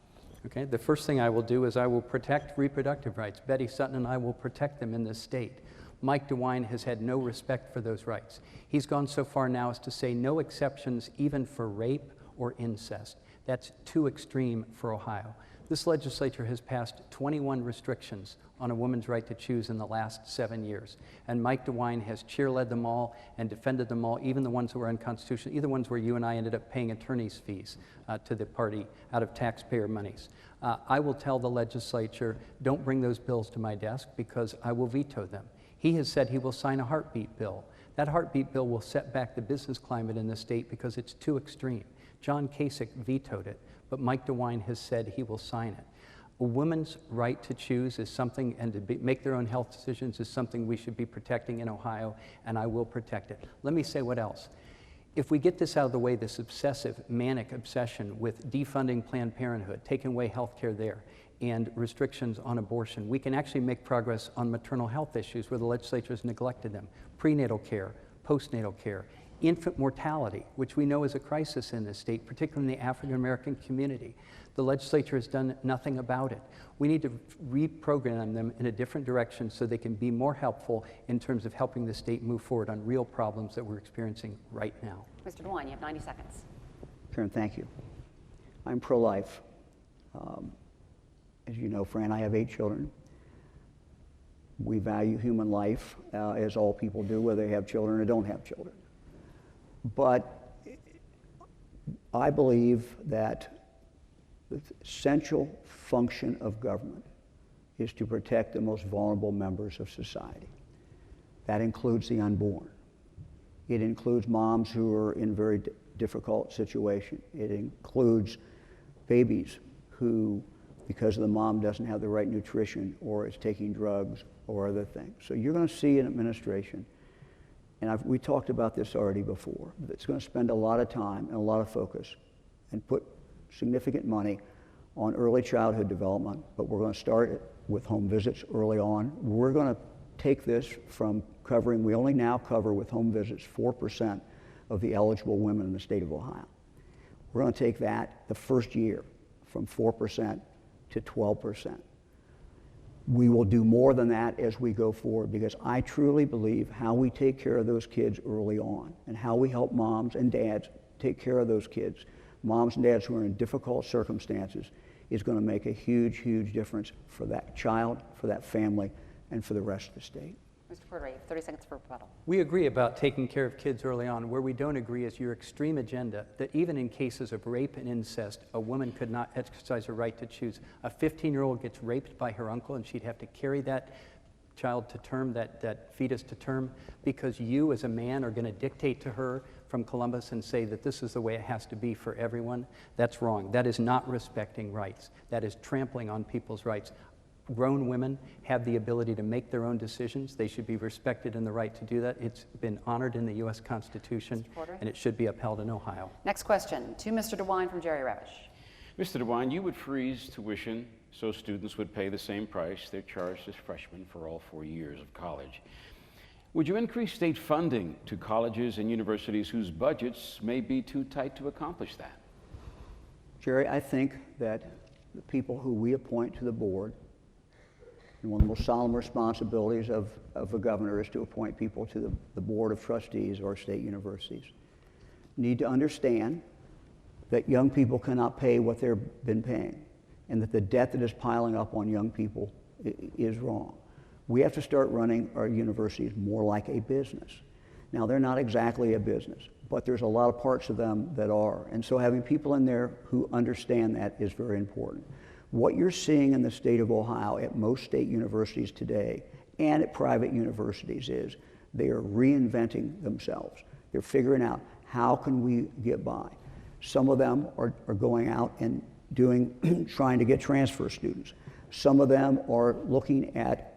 Okay, the first thing I will do is I will protect reproductive rights. Betty Sutton and I will protect them in this state. Mike DeWine has had no respect for those rights. He's gone so far now as to say no exceptions even for rape or incest. That's too extreme for Ohio. This legislature has passed 21 restrictions on a woman's right to choose in the last 7 years. And Mike DeWine has cheerled them all and defended them all, even the ones that were unconstitutional, either ones where you and I ended up paying attorney's fees to the party out of taxpayer monies. I will tell the legislature, don't bring those bills to my desk because I will veto them. He has said he will sign a heartbeat bill. That heartbeat bill will set back the business climate in the state because it's too extreme. John Kasich vetoed it, but Mike DeWine has said he will sign it. A woman's right to choose is something, and to make their own health decisions is something we should be protecting in Ohio, and I will protect it. Let me say what else. If we get this out of the way, this obsessive, manic obsession with defunding Planned Parenthood, taking away health care there, and restrictions on abortion, we can actually make progress on maternal health issues where the legislature has neglected them. Prenatal care, postnatal care, infant mortality, which we know is a crisis in this state, particularly in the African American community. The legislature has done nothing about it. We need to reprogram them in a different direction so they can be more helpful in terms of helping the state move forward on real problems that we're experiencing right now. Mr. DeWine, you have 90 seconds. Karen, thank you. I'm pro-life. As you know, Fran, I have 8 children. We value human life, as all people do, whether they have children or don't have children. But I believe that the essential function of government is to protect the most vulnerable members of society. That includes the unborn. It includes moms who are in very difficult situations. It includes babies who because the mom doesn't have the right nutrition or is taking drugs or other things. So you're going to see an administration, and we talked about this already before, that's going to spend a lot of time and a lot of focus and put significant money on early childhood development, but we're going to start with home visits early on. We're going to take this from covering, we only now cover with home visits 4% of the eligible women in the state of Ohio. We're going to take that the first year from 4% to 12%. We will do more than that as we go forward, because I truly believe how we take care of those kids early on and how we help moms and dads take care of those kids, moms and dads who are in difficult circumstances, is going to make a huge, huge difference for that child, for that family, and for the rest of the state. Mr. Cordray, 30 seconds for rebuttal. We agree about taking care of kids early on. Where we don't agree is your extreme agenda that even in cases of rape and incest, a woman could not exercise her right to choose. A 15-year-old gets raped by her uncle and she'd have to carry that child to term, that fetus to term, because you as a man are going to dictate to her from Columbus and say that this is the way it has to be for everyone. That's wrong. That is not respecting rights. That is trampling on people's rights. Grown women have the ability to make their own decisions. They should be respected in the right to do that. It's been honored in the U.S. Constitution, and it should be upheld in Ohio. Next question to Mr. DeWine from Jerry Ravish. Mr. DeWine, you would freeze tuition so students would pay the same price they're charged as freshmen for all 4 years of college. Would you increase state funding to colleges and universities whose budgets may be too tight to accomplish that? Jerry, I think that the people who we appoint to the board, and one of the most solemn responsibilities of a governor is to appoint people to the board of trustees or state universities, need to understand that young people cannot pay what they've been paying, and that the debt that is piling up on young people is wrong. We have to start running our universities more like a business. Now, they're not exactly a business, but there's a lot of parts of them that are. And so having people in there who understand that is very important. What you're seeing in the state of Ohio at most state universities today and at private universities is they are reinventing themselves. They're figuring out, how can we get by? Some of them are going out and trying to get transfer students. Some of them are looking at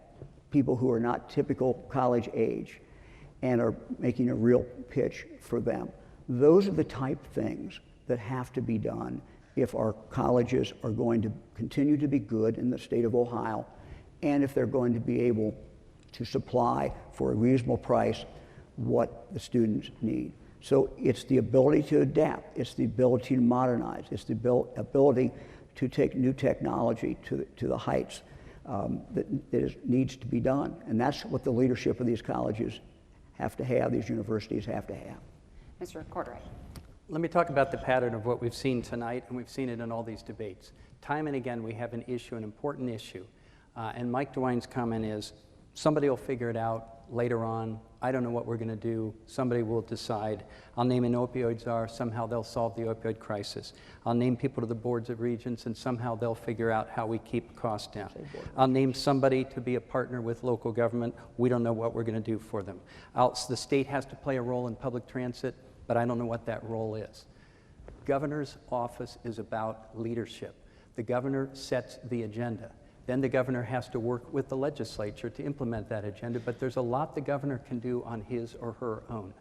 people who are not typical college age and are making a real pitch for them. Those are the type of things that have to be done if our colleges are going to continue to be good in the state of Ohio, and if they're going to be able to supply for a reasonable price what the students need. So it's the ability to adapt, it's the ability to modernize, it's the ability to take new technology to the heights that needs to be done. And that's what the leadership of these colleges have to have, these universities have to have. Mr. Cordray. Let me talk about the pattern of what we've seen tonight, and we've seen it in all these debates. Time and again, we have an issue, an important issue. And Mike DeWine's comment is, somebody will figure it out later on. I don't know what we're going to do. Somebody will decide. I'll name an opioid czar. Somehow they'll solve the opioid crisis. I'll name people to the boards of regents, and somehow they'll figure out how we keep costs down. I'll name somebody to be a partner with local government. We don't know what we're going to do for them. The state has to play a role in public transit, but I don't know what that role is. Governor's office is about leadership. The governor sets the agenda. Then the governor has to work with the legislature to implement that agenda, but there's a lot the governor can do on his or her own,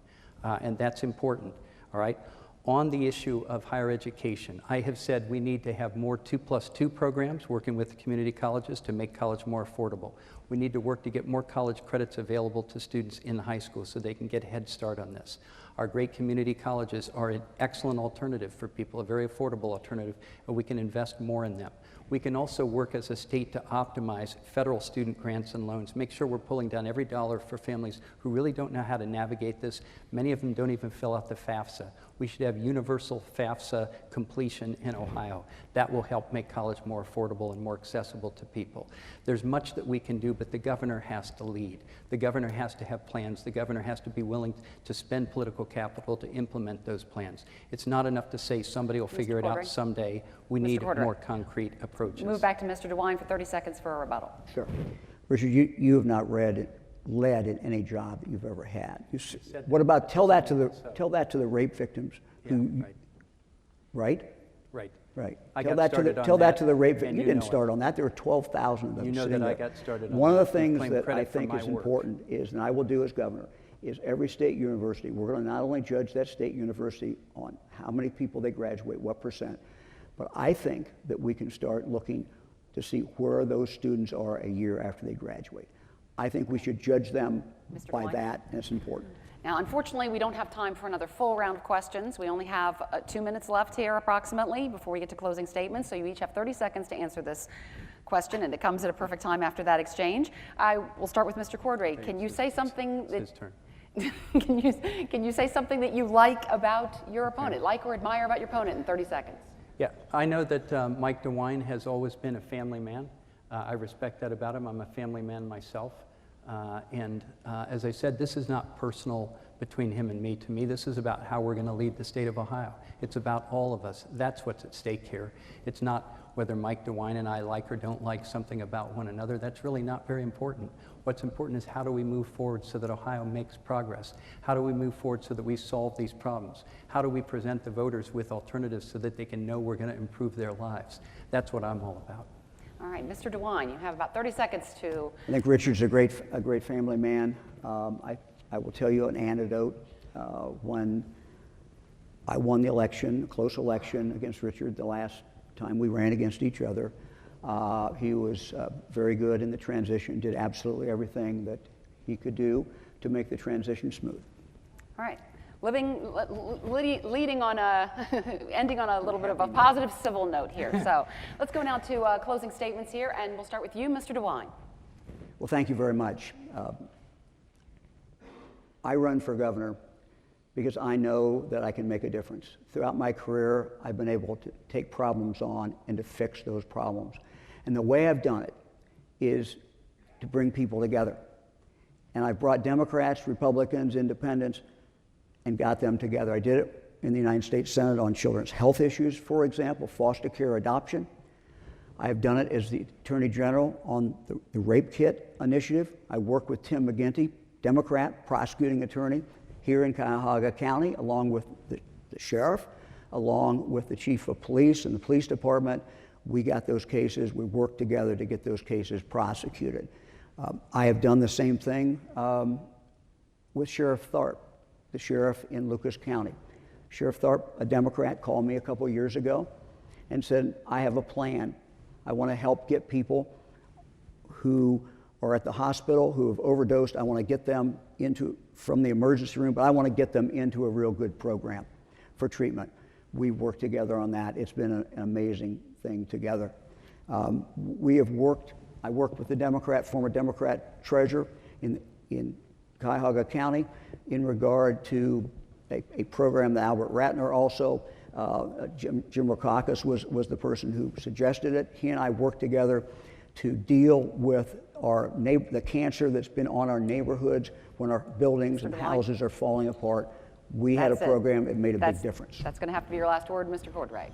and that's important, all right? On the issue of higher education, I have said we need to have more 2+2 programs, working with the community colleges to make college more affordable. We need to work to get more college credits available to students in high school so they can get a head start on this. Our great community colleges are an excellent alternative for people, a very affordable alternative, and we can invest more in them. We can also work as a state to optimize federal student grants and loans, make sure we're pulling down every dollar for families who really don't know how to navigate this. Many of them don't even fill out the FAFSA. We should have universal FAFSA completion in Ohio. That will help make college more affordable and more accessible to people. There's much that we can do, but the governor has to lead. The governor has to have plans. The governor has to be willing to spend political capital to implement those plans. It's not enough to say somebody will figure it out someday. We need more concrete approaches. Move back to Mr. DeWine for 30 seconds for a rebuttal. Sure. Richard, you have not led in any job that you've ever had. What about, tell that to the rape victims who, Yeah, right? Right? Right. Right. I Tell got that started on tell that that, to the rape. and You you didn't know start it. on that. There were 12,000 of them. You know sitting that I there. got started on One of the that. You things claim that I credit for think my is work. important is, and I will do as governor, is every state university, we're going to not only judge that state university on how many people they graduate, what percent, but I think that we can start looking to see where those students are a year after they graduate. I think we should judge them Mr. by DeWine? that, and it's important. Now, unfortunately, we don't have time for another full round of questions. We only have 2 minutes left here approximately before we get to closing statements, so you each have 30 seconds to answer this question, and it comes at a perfect time after that exchange. I will start with Mr. Cordray. Can you say something It's that his turn. can you say something that you like about your opponent, like or admire about your opponent in 30 seconds? Yeah, I know that Mike DeWine has always been a family man. I respect that about him. I'm a family man myself. As I said, this is not personal between him and me. To me, this is about how we're going to lead the state of Ohio. It's about all of us. That's what's at stake here. It's not whether Mike DeWine and I like or don't like something about one another. That's really not very important. What's important is how do we move forward so that Ohio makes progress? How do we move forward so that we solve these problems? How do we present the voters with alternatives so that they can know we're going to improve their lives? That's what I'm all about. All right, Mr. DeWine, you have about 30 seconds to. I think Richard's a great family man. I will tell you an anecdote. When I won the election, a close election against Richard, the last time we ran against each other, he was very good in the transition, did absolutely everything that he could do to make the transition smooth. All right. Leading on ending on a little bit of a positive civil note here. So let's go now to closing statements here, and we'll start with you, Mr. DeWine. Well, thank you very much. I run for governor because I know that I can make a difference. Throughout my career, I've been able to take problems on and to fix those problems. And the way I've done it is to bring people together. And I've brought Democrats, Republicans, Independents, and got them together. I did it in the United States Senate on children's health issues, for example, foster care, adoption. I have done it as the Attorney General on the rape kit initiative. I worked with Tim McGinty, Democrat, prosecuting attorney here in Cuyahoga County, along with the sheriff, along with the chief of police and the police department. We got those cases. We worked together to get those cases prosecuted. I have done the same thing with Sheriff Tharp, the sheriff in Lucas County. Sheriff Tharp, a Democrat, called me a couple years ago and said, I have a plan. I want to help get people who are at the hospital, who have overdosed. I want to get them from the emergency room, but I want to get them into a real good program for treatment. We worked together on that. It's been an amazing thing together. I worked with the former Democrat treasurer in Cuyahoga County in regard to a program that Albert Ratner also, Jim Rackauckus was the person who suggested it. He and I worked together to deal with the cancer that's been on our neighborhoods when our buildings and houses are falling apart. We had a program that made a big difference. That's going to have to be your last word, Mr. Cordray.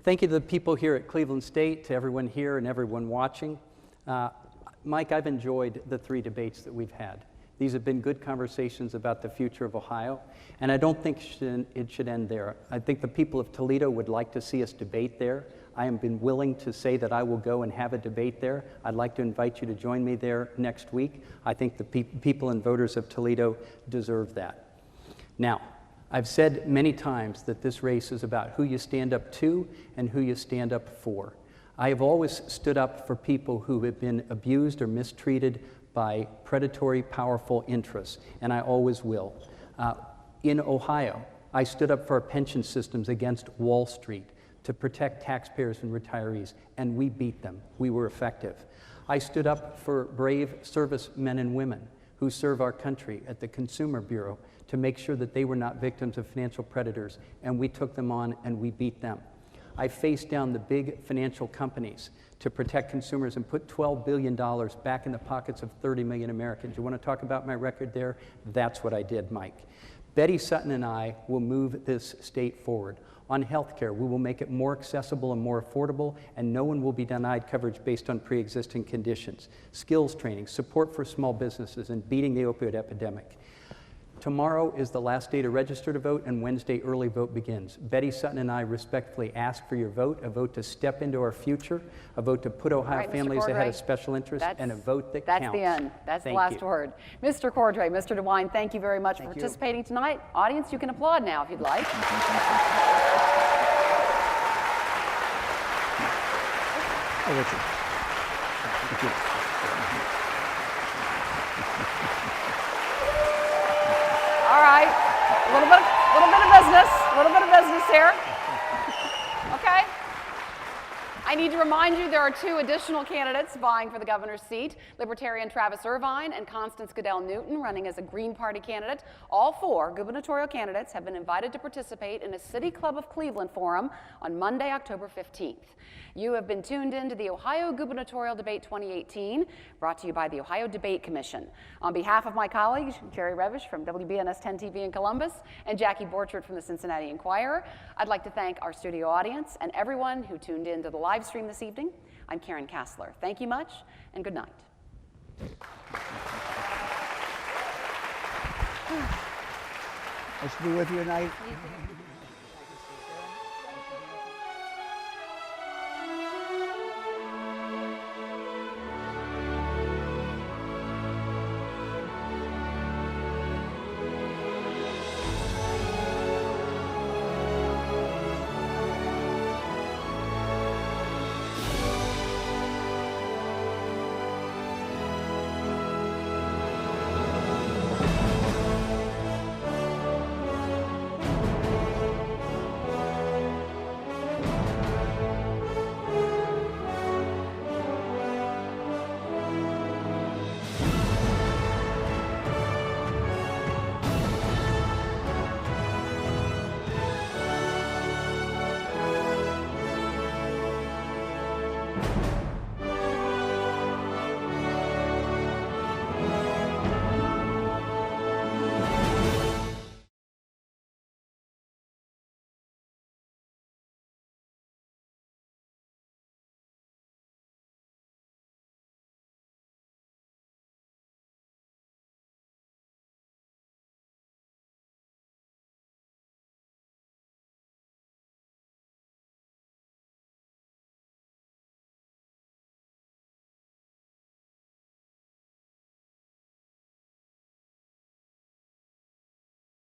Thank you to the people here at Cleveland State, to everyone here and everyone watching. Mike, I've enjoyed the 3 debates that we've had. These have been good conversations about the future of Ohio, and I don't think it should end there. I think the people of Toledo would like to see us debate there. I have been willing to say that I will go and have a debate there. I'd like to invite you to join me there next week. I think the people and voters of Toledo deserve that. Now, I've said many times that this race is about who you stand up to and who you stand up for. I have always stood up for people who have been abused or mistreated by predatory, powerful interests, and I always will. In Ohio, I stood up for our pension systems against Wall Street to protect taxpayers and retirees, and we beat them. We were effective. I stood up for brave servicemen and women who serve our country at the Consumer Bureau to make sure that they were not victims of financial predators, and we took them on and we beat them. I faced down the big financial companies to protect consumers and put $12 billion back in the pockets of 30 million Americans. You want to talk about my record there? That's what I did, Mike. Betty Sutton and I will move this state forward. On health care, we will make it more accessible and more affordable, and no one will be denied coverage based on pre-existing conditions. Skills training, support for small businesses, and beating the opioid epidemic. Tomorrow is the last day to register to vote, and Wednesday early vote begins. Betty Sutton and I respectfully ask for your vote, a vote to step into our future, a vote to put Ohio right, Mr. families ahead of Cordray. special interests, and a vote that That's counts. the end. That's Thank the last you. word. Mr. Cordray, Mr. DeWine, thank you very much for Thank you. participating tonight. Audience, you can applaud now if you'd like. Oh, Richard. Thank you. All right, a little bit of business here. Okay. I need to remind you there are two additional candidates vying for the governor's seat, Libertarian Travis Irvine and Constance Goodell Newton running as a Green Party candidate. All four gubernatorial candidates have been invited to participate in a City Club of Cleveland forum on Monday, October 15th. You have been tuned in to the Ohio Gubernatorial Debate 2018, brought to you by the Ohio Debate Commission. On behalf of my colleagues, Jerry Revish from WBNS 10 TV in Columbus and Jackie Borchert from the Cincinnati Enquirer, I'd like to thank our studio audience and everyone who tuned in to the live stream this evening. I'm Karen Kassler. Thank you much, and good night. Nice to be with you tonight.